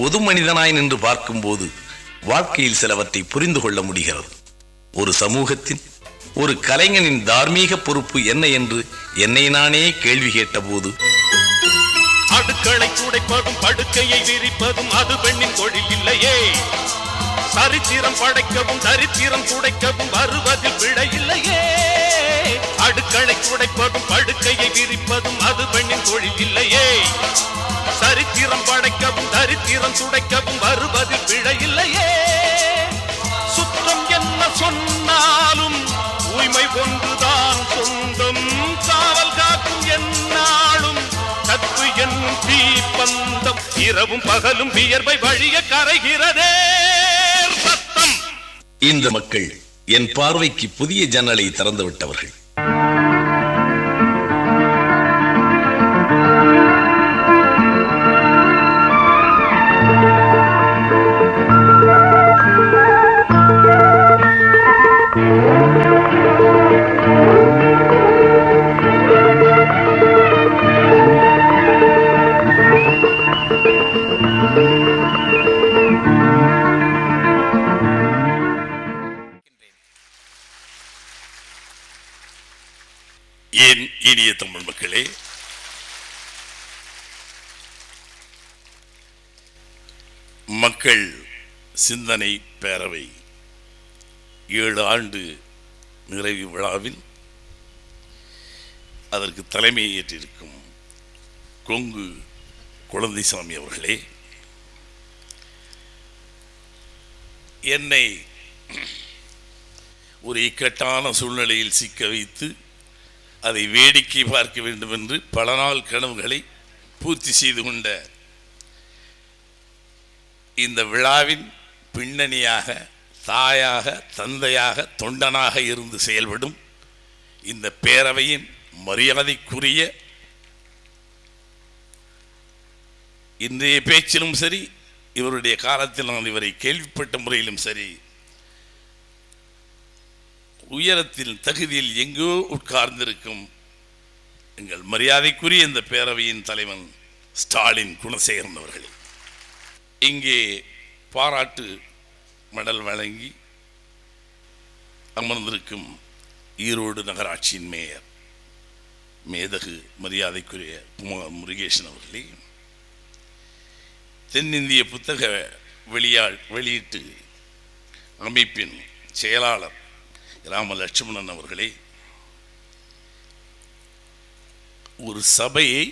பொது மனிதனாய் நின்று பார்க்கும்போது வாழ்க்கையில் சிலவற்றை புரிந்து கொள்ள முடிகிறது. ஒரு சமூகத்தின் ஒரு கலைஞனின் தார்மீக பொறுப்பு என்ன என்று என்னை நானே கேள்வி கேட்டபோது, அடுக்களை துடைப்பதும் படுக்கையை விரிப்பதும் அது பெண்ணின் தொழில் இல்லையே. சரித்திரம் படைக்கவும் சரித்திரம் துடைக்கவும் வருவதில் பிழை இல்லையே. அடுக்களை துடைப்பதும் படுக்கையை விரிப்பதும் அது பெண்ணின் தொழில் இல்லையே. சரித்திரம் படைக்கவும் சரித்திரம் துடைக்கவும் வருவதில் பிழை இல்லையே. சுத்தம் என்ன சொன்னாலும் தூய்மை ஒன்றுதான் சொந்தம். காவல் காக்கும் என்னாலும் கத்து என்னும் தீப்பந்தம். இரவும் பகலும் வியர்வை வழிய கரைகிறதே சத்தம். இந்த மக்கள் என் பார்வைக்கு புதிய ஜன்னலை திறந்து விட்டவர்கள். என் இனிய தமிழ் மக்களே, மக்கள் சிந்தனை பேரவை 7 ஆண்டு நிறைவு விழாவில் அதற்கு தலைமையை ஏற்றிருக்கும் கொங்கு குழந்தைசாமி அவர்களே, என்னை ஒரு இக்கட்டான சூழ்நிலையில் சிக்க வைத்து அதை வேடிக்கை பார்க்க வேண்டும் என்று பல நாள் கனவுகளை பூர்த்தி செய்து கொண்ட இந்த விழாவின் பின்னணியாக, தாயாக, தந்தையாக, தொண்டனாக இருந்து செயல்படும் இந்த பேரவையின் மரியாதைக்குரிய, இன்றைய பேச்சிலும் சரி, இவருடைய காலத்தில் நான் இவரை கேள்விப்பட்ட முறையிலும் சரி, உயரத்தில் தகுதியில் எங்கோ உட்கார்ந்திருக்கும் எங்கள் மரியாதைக்குரிய இந்த பேரவையின் தலைவன் ஸ்டாலின் குணசேகரன் அவர்களே, இங்கே பாராட்டு மெடல் வழங்கி அமர்ந்திருக்கும் ஈரோடு நகராட்சியின் மேயர் மேதகு மரியாதைக்குரிய முருகேசன் அவர்களே, தென்னிந்திய புத்தக வெளியீட்டு அமைப்பின் செயலாளர் ராமலட்சுமணன் அவர்களே, ஒரு சபையை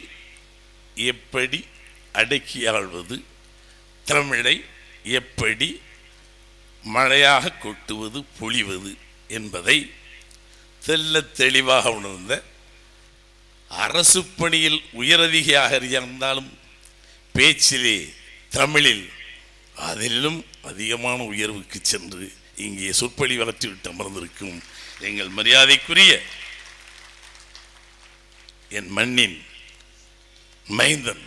எப்படி அடக்கி ஆள்வது, தமிழை எப்படி மழையாக கொட்டுவது பொழிவது என்பதை தெல்ல தெளிவாக உணர்ந்த, அரசு பணியில் உயரதிகாரியாக இருந்தாலும் பேச்சிலே தமிழில் அதிலும் அதிகமான உயர்வுக்கு சென்று இங்கே சொற்பொழி வளர்த்திவிட்டு அமர்ந்திருக்கும் எங்கள் மரியாதைக்குரிய என் மண்ணின் மைந்தன்,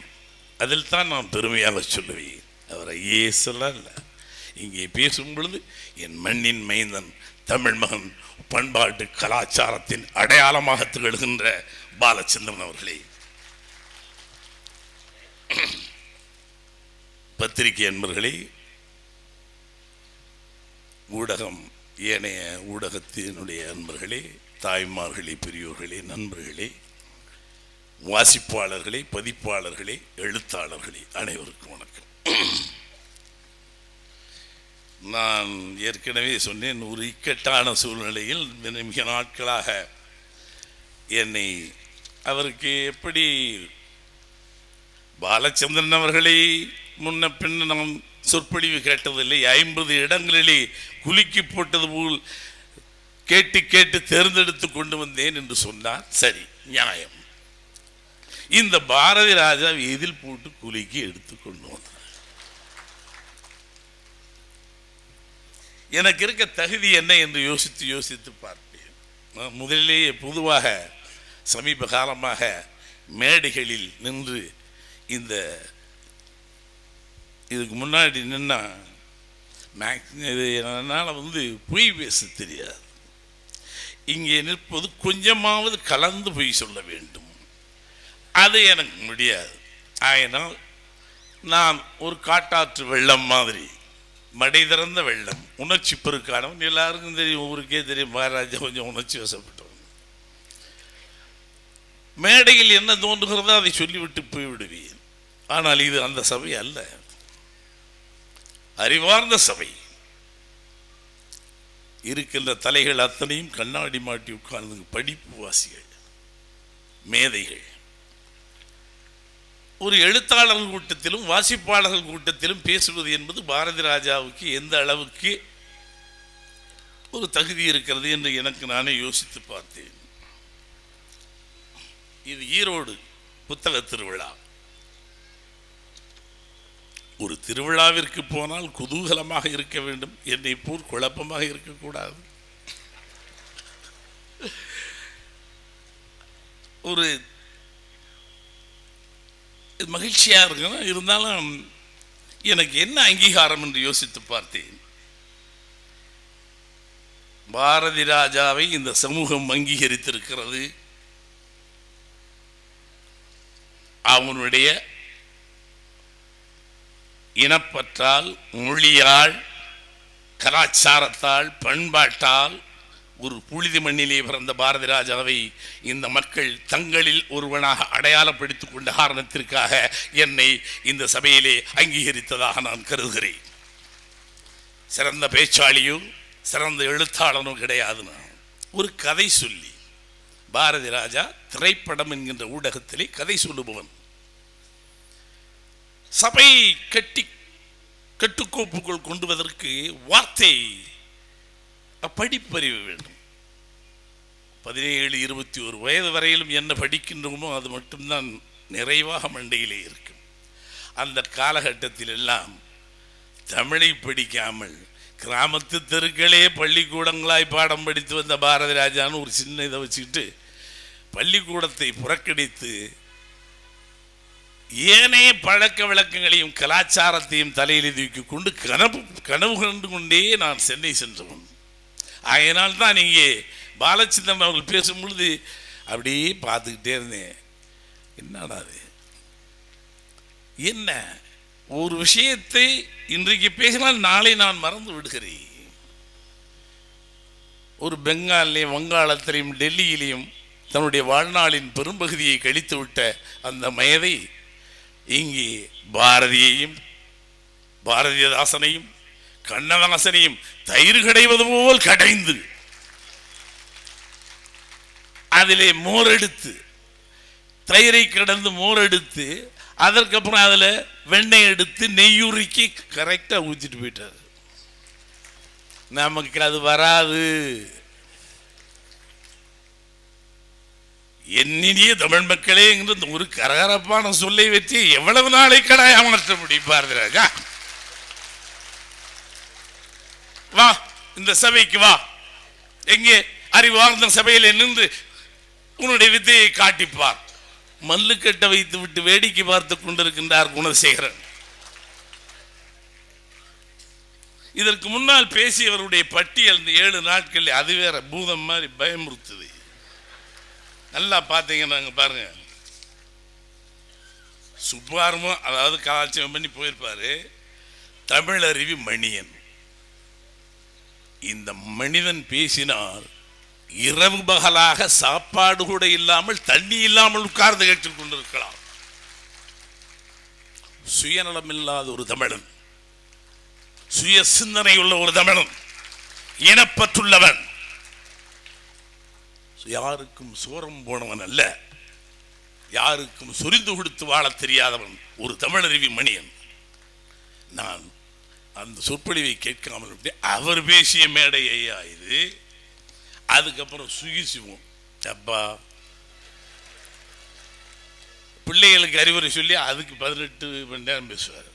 அதில் தான் நான் பெருமையாக சொல்லுவேன். அவரை ஏசலாம் இல்லை, இங்கே பேசும் பொழுது என் மண்ணின் மைந்தன், தமிழ் மகன், பண்பாட்டு கலாச்சாரத்தின் அடையாளமாக திகழ்கின்ற பாலச்சந்திரன் அவர்களே, பத்திரிகை அன்பர்களே, ஊடகம், ஏனைய ஊடகத்தினுடைய அன்பர்களே, தாய்மார்களே, பெரியோர்களே, நண்பர்களே, வாசிப்பாளர்களே, பதிப்பாளர்களே, எழுத்தாளர்களே, அனைவருக்கும் வணக்கம். நான் ஏற்கனவே சொன்னேன், ஒரு இக்கட்டான சூழ்நிலையில் மிக நாட்களாக என்னை, அவருக்கு எப்படி பாலச்சந்திரன் அவர்களை முன்ன பின்ன நாம் சொற்பொழிவு கேட்டதில்லை, 50 இடங்களிலே குலுக்கி போட்டது போல் கேட்டு கேட்டு தேர்ந்தெடுத்து கொண்டு வந்தேன் என்று சொன்னார். சரி, நியாயம். இந்த பாரதி ராஜா எதில் போட்டு குலுக்கி எடுத்து கொண்டு வந்தார். எனக்கு இருக்க தகுதி என்ன என்று யோசித்து யோசித்து பார்ப்பேன். முதலிலேயே பொதுவாக சமீப காலமாக மேடைகளில் நின்று இந்த இதுக்கு முன்னாடி நின்னா என்னால் பொய் பேச தெரியாது. இங்கே நிற்பது கொஞ்சமாவது கலந்து பொய் சொல்ல வேண்டும், அது எனக்கு முடியாது. ஆயினால் நான் ஒரு காட்டாற்று வெள்ளம் மாதிரி, மடை திறந்த வெள்ளம், உணர்ச்சி பெருக்கானவன். எல்லாருக்கும் தெரியும், ஊருக்கே தெரியும், மகாராஜா கொஞ்சம் உணர்ச்சி வசப்பட்டவன். மேடையில் என்ன தோன்றுகிறதோ அதை சொல்லிவிட்டு போய்விடுவேன். ஆனால் இது அந்த சபை அல்ல, அறிவார்ந்த சபை. இருக்கின்ற தலைகள் அத்தனையும் கண்ணாடி மாட்டி உட்கார்ந்து படிப்பு வாசிகள், மேதைகள். ஒரு எழுத்தாளர்கள் கூட்டத்திலும் வாசிப்பாளர்கள் கூட்டத்திலும் பேசுவது என்பது பாரதி ராஜாவுக்கு எந்த அளவுக்கு ஒரு தகுதி இருக்கிறது என்று எனக்கு நானே யோசித்து பார்த்தேன். இது ஈரோடு புத்தக திருவிழா. ஒரு திருவிழாவிற்கு போனால் குதூகலமாக இருக்க வேண்டும், என்னை போல் குழப்பமாக இருக்கக்கூடாது. ஒரு மகிழ்ச்சியாக இருக்கணும். இருந்தாலும் எனக்கு என்ன அங்கீகாரம் என்று யோசித்து பார்த்தேன். பாரதி ராஜாவை இந்த சமூகம் அங்கீகரித்திருக்கிறது. அவனுடைய இனப்பற்றால், மொழியால், கலாச்சாரத்தால், பண்பாட்டால் ஒரு புழுதி மண்ணிலே பிறந்த பாரதி ராஜாவை இந்த மக்கள் தங்களில் ஒருவனாக அடையாளப்படுத்திக் கொண்ட காரணத்திற்காக என்னை இந்த சபையிலே அங்கீகரித்ததாக நான் கருதுகிறேன். சிறந்த பேச்சாளியோ சிறந்த எழுத்தாளனோ கிடையாது. நான் ஒரு கதை சொல்லி, பாரதி ராஜா திரைப்படம் என்கின்ற ஊடகத்திலே கதை சொல்லுபவன். சபை கட்டுக்கோப்புக்குள் கொண்டுவதற்கு வார்த்தை படிப்பறிவு வேண்டும். 17, 21 வயது வரையிலும் என்ன படிக்கின்றோமோ அது மட்டும்தான் நிறைவாக மண்டையிலே இருக்கும். அந்த காலகட்டத்தில் எல்லாம் தமிழை படிக்காமல் கிராமத்து தெருக்களே பள்ளிக்கூடங்களாய் பாடம் படித்து வந்த பாரதி ராஜான்னு ஒரு சின்ன இதை வச்சுக்கிட்டு பள்ளிக்கூடத்தை புறக்கணித்து ஏனைய பழக்க வழக்கங்களையும் கலாச்சாரத்தையும் தலையில் தூக்கி கொண்டு கனவு கண்டு கொண்டே நான் சென்னை சென்றவன். அதனால் தான் இங்கே பாலச்சந்திரன் அவர்கள் பேசும் பொழுது அப்படியே பார்த்துக்கிட்டே இருந்தேன். என்னடா அது, என்ன ஒரு விஷயத்தை இன்றைக்கு பேசினால் நாளை நான் மறந்து விடுகிறேன். ஒரு பெங்காலிலையும் வங்காளத்திலையும் டெல்லியிலையும் தன்னுடைய வாழ்நாளின் பெரும்பகுதியை கழித்து விட்ட அந்த மேதை இங்கே பாரதியையும் பாரதிதாசனையும் கண்ணதாசனையும் தயிர் கடைவது போல் கடைந்து அதிலே மோரெடுத்து, தயிரை கடந்து மோரெடுத்து, அதற்கப்புறம் அதில் வெண்ணெய் எடுத்து நெய்யுருக்கி கரெக்டாக ஊற்றிட்டு போயிட்டார். நமக்கு அது வராது. என்னினிய தமிழ் மக்களே என்ற ஒரு கரகரப்பான சொல்லை வச்சு எவ்வளவு நாளை கடாய மாற்ற முடியும் பாரதி ராஜா? வா, இந்த சபைக்கு வா. எங்கே அறிவார்ந்த சபையில் நின்று உன்னுடைய வித்தையை காட்டிப்பார். மல்லுக்கட்டை வைத்து விட்டு வேடிக்கை பார்த்து கொண்டிருக்கின்றார் குணசேகரன். இதற்கு முன்னால் பேசியவருடைய பட்டியல் 7 நாட்கள் அது வேற பூதம் மாதிரி பயமுறுத்துது. நல்லா பார்த்தீங்கன்னா பாருங்க, சுப்பாரமோ அதாவது கலாச்சாரம் பண்ணி போயிருப்பாரு. தமிழருவி மணியன். இந்த மனிதன் பேசினால் இரவு பகலாக சாப்பாடு கூட இல்லாமல் தண்ணி இல்லாமல் உட்கார்ந்து கேட்டுக் கொண்டிருக்கலாம். சுயநலம் இல்லாத ஒரு தமிழன், சுய சிந்தனை உள்ள ஒரு தமிழன், இனப்பற்றுள்ளவன், யாருக்கும் சோரம் போனவன் அல்ல, யாருக்கும் சொரிந்து கொடுத்து வாழ தெரியாதவன் ஒரு தமிழருவி மணியன். நான் அந்த சொற்பொழிவை கேட்காமல் அவர் பேசிய மேடை ஐயா இது. அதுக்கப்புறம் சுகிசிவம் அப்பா பிள்ளைகளுக்கு அறிவுரை சொல்லி அதுக்கு 18 மணி நேரம் பேசுவார்.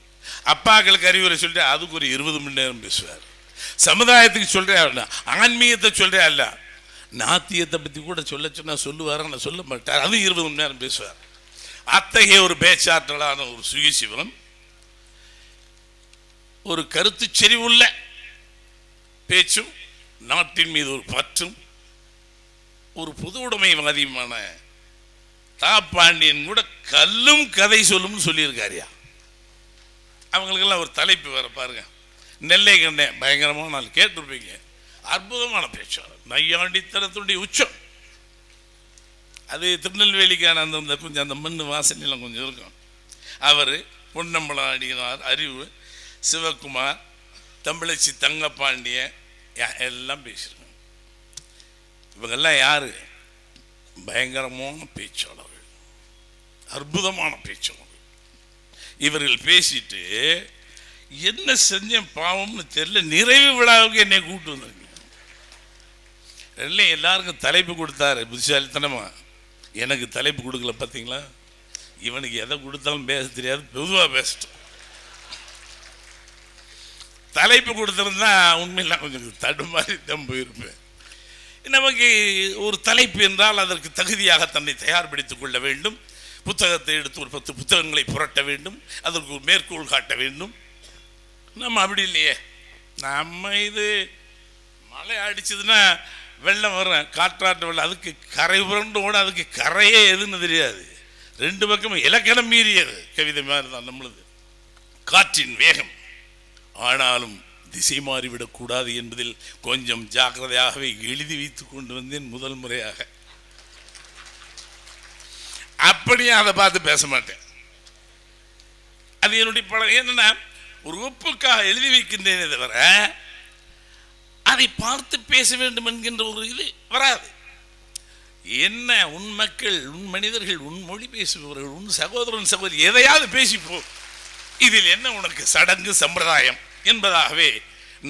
அப்பாக்களுக்கு அறிவுரை சொல்லி அதுக்கு ஒரு 20 மணி நேரம் பேசுவார். சமுதாயத்துக்கு சொல்றேன், ஆன்மீகத்தை சொல்றேன் அல்ல, நாத்தியத்தை பற்றி கூட சொன்னா சொல்லுவார், நான் சொல்ல மாட்டார். அதுவும் 20 மணி நேரம் பேசுவார். அத்தகைய ஒரு பேச்சாற்றலான ஒரு சுகிசிவன், ஒரு கருத்து செறிவுள்ள பேச்சும் நாட்டின் மீது ஒரு பற்றும் ஒரு பொது உடைமைவாதியுமான தாப்பாண்டியன் கூட கல்லும் கதை சொல்லும் சொல்லியிருக்காரியா. அவங்களுக்கெல்லாம் ஒரு தலைப்பு வேற பாருங்க. நெல்லை கண்ணே பயங்கரமாக நான் கேட்டிருப்பீங்க. அற்புதமான பேச்சாளர், நையாண்டித்தனத்துடைய உச்சம். அது திருநெல்வேலிக்கான அந்த கொஞ்சம் அந்த மண் வாசனைலாம் கொஞ்சம் இருக்கும். அவர் பொன்னம்பலம் அடிகளார், அறிவு, சிவகுமார், தமிழச்சி தங்கப்பாண்டியன் எல்லாம் பேசியிருக்காங்க. இவங்கெல்லாம் யாரு? பயங்கரமான பேச்சாளர்கள், அற்புதமான பேச்சாளர்கள். இவர்கள் பேசிட்டு என்ன செஞ்ச பாவம்னு தெரியல, நிறைவு விழாவுக்கு என்னை கூப்பிட்டு வந்திருக்கீங்க. எல்லாருக்கும் தலைப்பு கொடுத்தாரு புத்திசாலித்தனமா, எனக்கு தலைப்பு கொடுக்கல. பார்த்தீங்களா, இவனுக்கு எதை கொடுத்தாலும் பேச தெரியாது, பொதுவாக பேசிட்டோம். தலைப்பு கொடுத்துருந்தா உண்மையெல்லாம் கொஞ்சம் தடுமாறி தான் போயிருப்பேன். நமக்கு ஒரு தலைப்பு என்றால் அதற்கு தகுதியாக தன்னை தயார்படுத்திக் கொள்ள வேண்டும். புத்தகத்தை எடுத்து ஒரு 10 புத்தகங்களை புரட்ட வேண்டும், அதற்கு ஒரு மேற்கோள் காட்ட வேண்டும். நம்ம அப்படி இல்லையே. நம்ம இது மழை அடிச்சதுன்னா வெள்ளம் வரும், காற்றாற்று வெள்ளம், அதுக்கு கரை புரண்டு ஓட, அதுக்கு கரையே எதுன்னு தெரியாது. 2 பக்கமும் இலக்கணம் மீறியது கவிதை மாதிரி தான் நம்மளது. காற்றின் வேகம், ஆனாலும் திசை மாறிவிடக்கூடாது என்பதில் கொஞ்சம் ஜாக்கிரதையாகவே எழுதி வைத்துக் கொண்டு வந்தேன் முதல் முறையாக. அப்படியே அதை பார்த்து பேச மாட்டேன். அது என்னுடைய பழக்கம். என்னன்னா, ஒரு ஒப்புக்காக எழுதி வைக்கின்றேனே தவிர அதை பார்த்து பேச வேண்டும் என்கின்ற ஒரு இது வராது. என்ன, உன் மக்கள், உன் மனிதர்கள், உன் மொழி பேசுபவர்கள், உன் சகோதரன் சகோதரி எதையாவது பேசிப்போ, இதில் என்ன உனக்கு சடங்கு சம்பிரதாயம் என்பதாகவே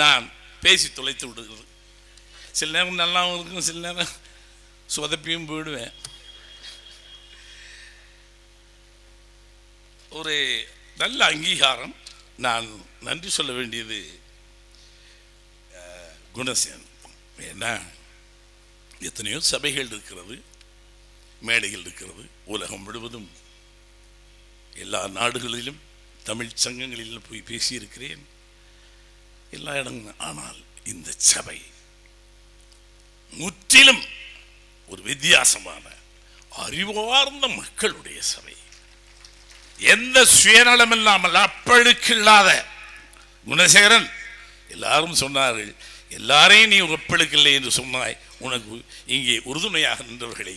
நான் பேசி தொலைத்து விடுகிறது. சில நேரம் நல்லாவும் இருக்கும், சில நேரம் சொதப்பியும் போயிடுவேன். ஒரு நல்ல அங்கீகாரம். நான் நன்றி சொல்ல வேண்டியது குணசேகரன். ஏன்னா எத்தனையோ சபைகள் இருக்கிறது, மேடைகள் இருக்கிறது, உலகம் முழுவதும் எல்லா நாடுகளிலும் தமிழ் சங்கங்களிலும் போய் பேசியிருக்கிறேன், எல்லா இடங்களும். ஆனால் இந்த சபை முற்றிலும் ஒரு வித்தியாசமான அறிவார்ந்த மக்களுடைய சபை. எந்த சுயநலம் இல்லாமல் அப்பழுக்கு இல்லாத குணசேகரன். எல்லாரும் சொன்னார்கள், எல்லாரையும் நீ அப்பழுக்கு இல்லை என்று சொன்னாய், உனக்கு இங்கே உறுதுணையாக நின்றவர்களை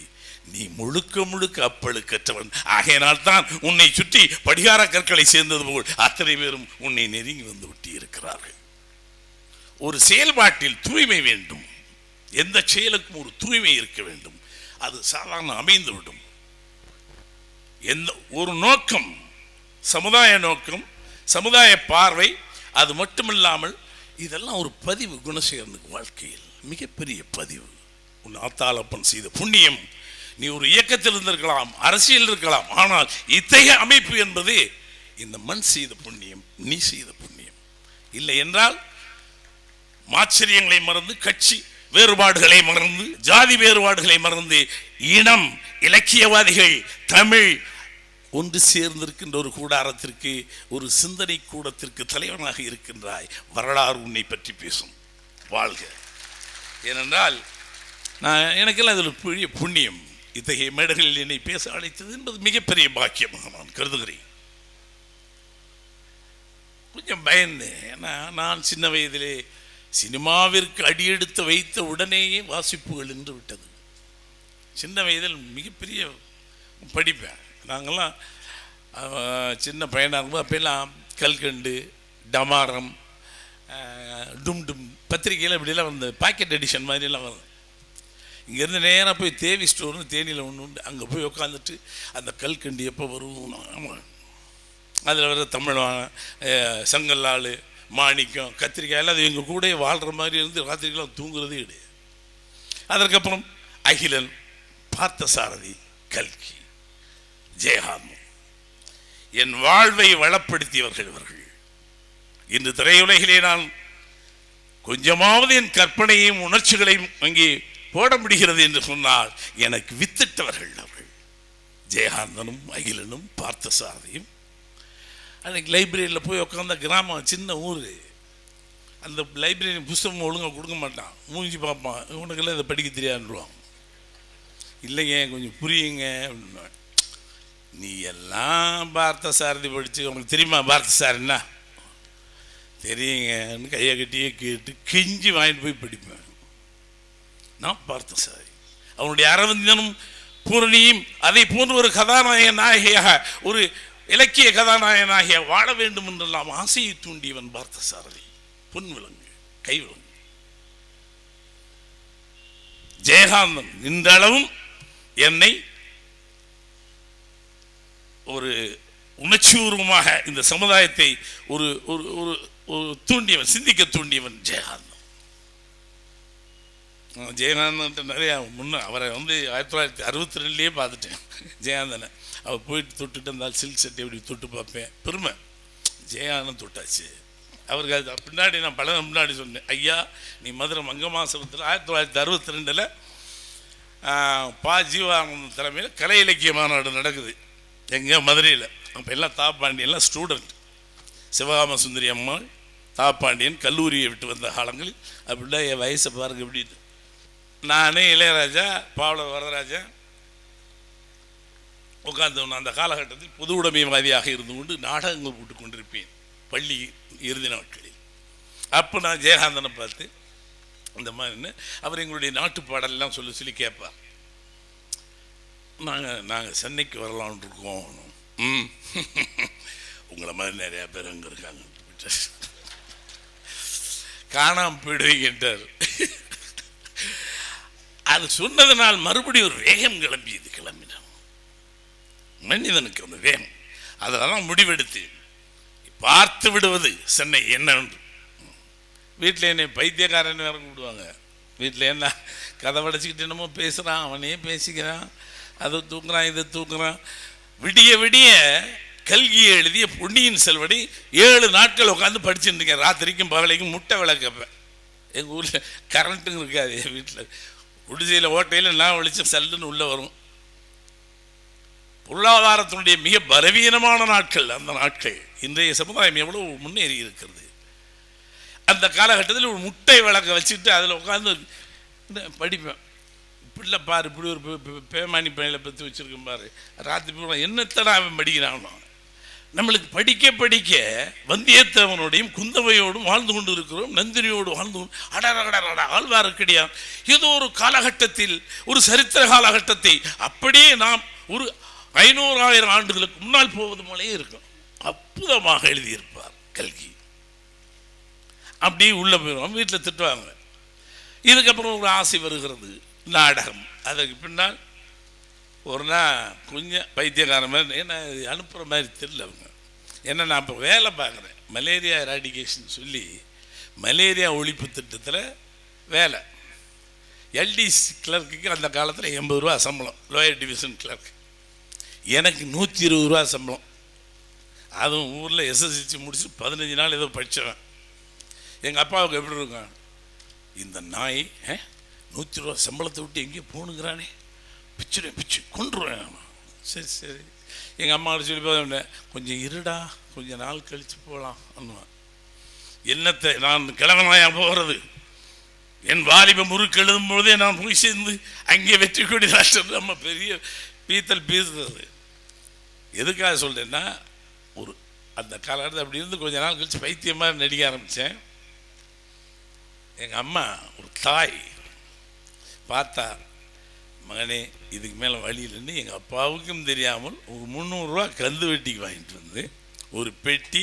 நீ முழுக்க முழுக்க அப்பழுக்கற்றவன். ஆகையினால் தான் உன்னை சுற்றி படிகார கற்களை சேர்ந்தது போல் அத்தனை பேரும் உன்னை நெருங்கி வந்து ஒட்டி இருக்கிறார்கள். ஒரு செயல்பாட்டில் தூய்மை வேண்டும். எந்த செயலுக்கும் ஒரு தூய்மை இருக்க வேண்டும். அது சாதாரண அமைந்துவிடும். எந்த ஒரு நோக்கம், சமுதாய நோக்கம், சமுதாய பார்வை, அது மட்டுமில்லாமல் இதெல்லாம் ஒரு பதிவு. குணசேகரனுக்கு வாழ்க்கையில் மிகப்பெரிய பதிவு. உன் ஆத்தாளப்பன் செய்த புண்ணியம். நீ ஒரு இயக்கத்தில் இருந்திருக்கலாம், அரசியல் இருக்கலாம், ஆனால் இத்தகைய அமைப்பு என்பது இந்த மண் செய்த புண்ணியம், நீ செய்த புண்ணியம். இல்லை என்றால் மாச்சரியங்களை மறந்து, கட்சி வேறுபாடுகளை மறந்து, ஜாதி வேறுபாடுகளை மறந்து, இனம், இலக்கியவாதிகள், தமிழ் ஒன்று சேர்ந்திருக்கின்ற ஒரு கூடாரத்திற்கு, ஒரு சிந்தனை கூடத்திற்கு தலைவனாக இருக்கின்றாய். வரலாறு உன்னை பற்றி பேசும். வாழ்க. ஏனென்றால் எனக்கெல்லாம் அதில் பெரிய புண்ணியம். இத்தகைய மேடைகளில் என்னை பேச அழைத்தது என்பது மிகப்பெரிய பாக்கியமாக நான் கருதுகிறேன். கொஞ்சம் பயந்தேன். ஏன்னா நான் சின்ன வயதிலே சினிமாவிற்கு அடியெடுத்து வைத்த உடனேயே வாசிப்புகள் நின்று விட்டது. சின்ன வயதில் மிகப்பெரிய படிப்பேன். நாங்கள்லாம் சின்ன பையனாக இருக்கும்போது அப்பெல்லாம் கல்கண்டு, டமாரம், டும் டும் பத்திரிகையில் இப்படிலாம் வந்து பாக்கெட் எடிஷன் மாதிரிலாம் வரும். இங்கேருந்து நேராக போய் தேவி ஸ்டோர்னு தேனியில் ஒன்று உண்டு, அங்கே போய் உட்காந்துட்டு அந்த கல்கண்டு எப்போ வரும், அதில் வர தமிழ் சங்கல்லாள், மாணிக்கம், கத்திரிக்காய் எல்லாம் அது எங்கள் கூட வாழ்கிற மாதிரி இருந்து ராத்திரிக்கெல்லாம் தூங்குறதே கிடையாது. அதற்கப்புறம் அகிலன், பார்த்தசாரதி, கல்கி, ஜெயகாந்தன், என் வாழ்வை வளப்படுத்தியவர்கள் இவர்கள். இன்று திரையுலகிலே நான் கொஞ்சமாவது என் கற்பனையும் உணர்ச்சிகளையும் அங்கே போட முடிகிறது என்று சொன்னால் எனக்கு வித்திட்டவர்கள் அவர்கள். ஜெயகாந்தனும் அகிலனும் பார்த்தசாரதியும். அன்றைக்கி லைப்ரரியில் போய் உட்காந்த கிராமம், சின்ன ஊர். அந்த லைப்ரரி புஸ்தகம் ஒழுங்காக கொடுக்க மாட்டான், மூஞ்சி பார்ப்பான், உனக்கெல்லாம் இதை படிக்க தெரியாதுன்றான். இல்லைங்க கொஞ்சம் புரியுங்க அப்படின்னா, நீ எல்லாம் பார்த்தசாரதி படித்து உனக்கு தெரியுமா பார்த்தசாரதின்னா தெரியுங்கன்னு கையை கட்டியே கேட்டு கெஞ்சி வாங்கிட்டு போய் படிப்பேன். நான் பார்த்த சாரி அவனுடைய அரவிந்தனும் பூரணியும் அதை போன்ற ஒரு கதாநாயக நாயகியாக, ஒரு இலக்கிய கதாநாயகனாகிய வாழ வேண்டும் என்றெல்லாம் ஆசையை தூண்டியவன் பார்த்த சாரதி. பொன் விலங்கு, கை விலங்கு. ஜெயகாந்தன் இன்றளவும் என்னை ஒரு உணர்ச்சிபூர்வமாக இந்த சமுதாயத்தை ஒரு தூண்டியவன், சிந்திக்க தூண்டியவன் ஜெயகாந்தன். ஜெயகாந்தன் நிறையா அவரை 1962 பார்த்துட்டேன் ஜெயகாந்தனை. அவர் போயிட்டு தொட்டுட்டு இருந்தால் சில்க் சட்டை எப்படி தொட்டு பார்ப்பேன், பெருமை. ஜெயகாந்தன் தொட்டாச்சு. அவருக்கு அது பின்னாடி நான் பல முன்னாடி சொன்னேன், ஐயா நீ மதுரை மங்கமாசனத்தில் 1962 பா ஜீவானந்தன் தலைமையில் கலை இலக்கிய மாநாடு நடக்குது எங்கே மதுரையில். அப்போ எல்லாம் தாப்பாண்டியெல்லாம் ஸ்டூடெண்ட். சிவகாம சுந்தரி அம்மாள், தாப்பாண்டியன் கல்லூரியை விட்டு வந்த காலங்களில். அப்படின்னா என் வயசை பாருங்க எப்படின்னு. நான் இளையராஜா, பாவல வரதராஜா உட்கார்ந்து அந்த காலகட்டத்தில் பொது உடைமைவாதியாக இருந்து கொண்டு நாடகங்கள் போட்டு கொண்டிருப்பேன் பள்ளி இறுதி நாட்களில். அப்போ நான் ஜெயகாந்தனை பார்த்து அந்த மாதிரி அவர் எங்களுடைய நாட்டு பாடலாம் சொல்லி கேட்பார். நாங்கள் சென்னைக்கு வரலான் இருக்கோம். உங்களை மாதிரி நிறையா பேர் அங்கே இருக்காங்க, காணாமல் போயிடுவீங்கன்றார். அது சொன்னதனால் மறுபடியும் ஒரு வேகம் கிளம்பினான் மனிதனுக்கு. அந்த வேகம் அதெல்லாம் முடிவெடுத்து பார்த்து விடுவது சென்னை என்னன்னு. வீட்டில் என்னை பைத்தியக்காரன் வேற கூப்பிடுவாங்க. வீட்டில் என்ன கதை படைச்சிக்கிட்டு என்னமோ பேசுகிறான், அவனே பேசிக்கிறான், அதை தூக்குறான், இதை தூக்குறான். விடிய விடிய கல்கியை எழுதிய பொன்னியின் செல்வனை 7 நாட்கள் உட்காந்து படிச்சுட்டு இருக்கேன். ராத்திரிக்கும் பகலைக்கும் முட்டை விளக்கப்பேன். எங்கள் ஊரில் கரண்ட்டுங்க இருக்காது. என் வீட்டில் குடிசையில் ஓட்டையில் நான் வெளிச்சம் சல்லுன்னு உள்ளே வரும். பொருளாதாரத்தினுடைய மிக பலவீனமான நாட்கள் அந்த நாட்கள். இன்றைய சமுதாயம் எவ்வளோ முன்னேறி இருக்கிறது. அந்த காலகட்டத்தில் ஒரு முட்டை விளக்க வச்சுட்டு அதில் உட்காந்து படிப்பேன். இப்படில பாரு, இப்படி ஒரு பேமானி பையில பற்றி வச்சுருக்கேன் பாரு. ராத்திரி என்னத்தடா அவன் படிக்கிறானோ. நம்மளுக்கு படிக்க படிக்க வந்தியத்தேவனோடையும் குந்தவையோடும் வாழ்ந்து கொண்டு இருக்கிறோம், நந்தினியோடு வாழ்ந்து கொண்டு அடரடா ஆழ்வார்க்கடியான். ஏதோ ஒரு காலகட்டத்தில், ஒரு சரித்திர காலகட்டத்தை அப்படியே நாம் ஒரு 500,000 ஆண்டுகளுக்கு முன்னால் போவது போலே இருக்கும். அற்புதமாக எழுதியிருப்பார் கல்கி. அப்படியே உள்ளே போயிடுவோம். வீட்டில் திட்டுவாங்க. இதுக்கப்புறம் ஒரு ஆசை வருகிறது, நாடகம். அதற்கு பின்னால் ஒரு நாள் கொஞ்சம் பைத்தியக்கார மாதிரி என்ன அனுப்புகிற மாதிரி தெரியல அவங்க. ஏன்னா நான் இப்போ வேலை பார்க்குறேன், மலேரியா எராடிகேஷன் சொல்லி மலேரியா ஒழிப்பு திட்டத்தில் வேலை. எல்டிசி கிளர்க்குக்கு அந்த காலத்தில் 80 ரூபா சம்பளம், லோயர் டிவிஷன் கிளர்க். எனக்கு 120 ரூபா சம்பளம். அதுவும் ஊரில் எஸ்எஸ்எல்சி முடிச்சு 15 நாள் ஏதோ படித்தவன். எங்கள் அப்பாவுக்கு எப்படி இருக்கும், இந்த நாய் 100 ரூபா சம்பளத்தை விட்டு எங்கேயோ போகணுங்கிறானே, பிச்சு கொண்டுருவேன். சரி சரி. எங்கள் அம்மா சொல்லி போதேன், கொஞ்சம் இருடா, கொஞ்சம் நாள் கழித்து போகலாம் அண்ணுவான். என்னத்தை நான் கிழவனாயா போகிறது? என் வாலிப முறுக்கு எழுதும் பொழுதே நான் போய் சேர்ந்து அங்கே வெற்றி கொடி ராஷ்டிரம் நம்ம பெரிய பீத்தல் பீசுறது. எதுக்காக சொல்கிறேன்னா, ஒரு அந்த காலகட்டத்தில் அப்படி இருந்து கொஞ்ச நாள் கழித்து பைத்தியமாக நடிக்க ஆரம்பித்தேன். எங்கள் அம்மா ஒரு தாய் பார்த்தா, மகனே இதுக்கு மேலே வழி இல்லைன்னு எங்கள் அப்பாவுக்கும் தெரியாமல் ஒரு 300 ரூபா கந்து வெட்டிக்கு வாங்கிட்டு வந்து ஒரு பெட்டி,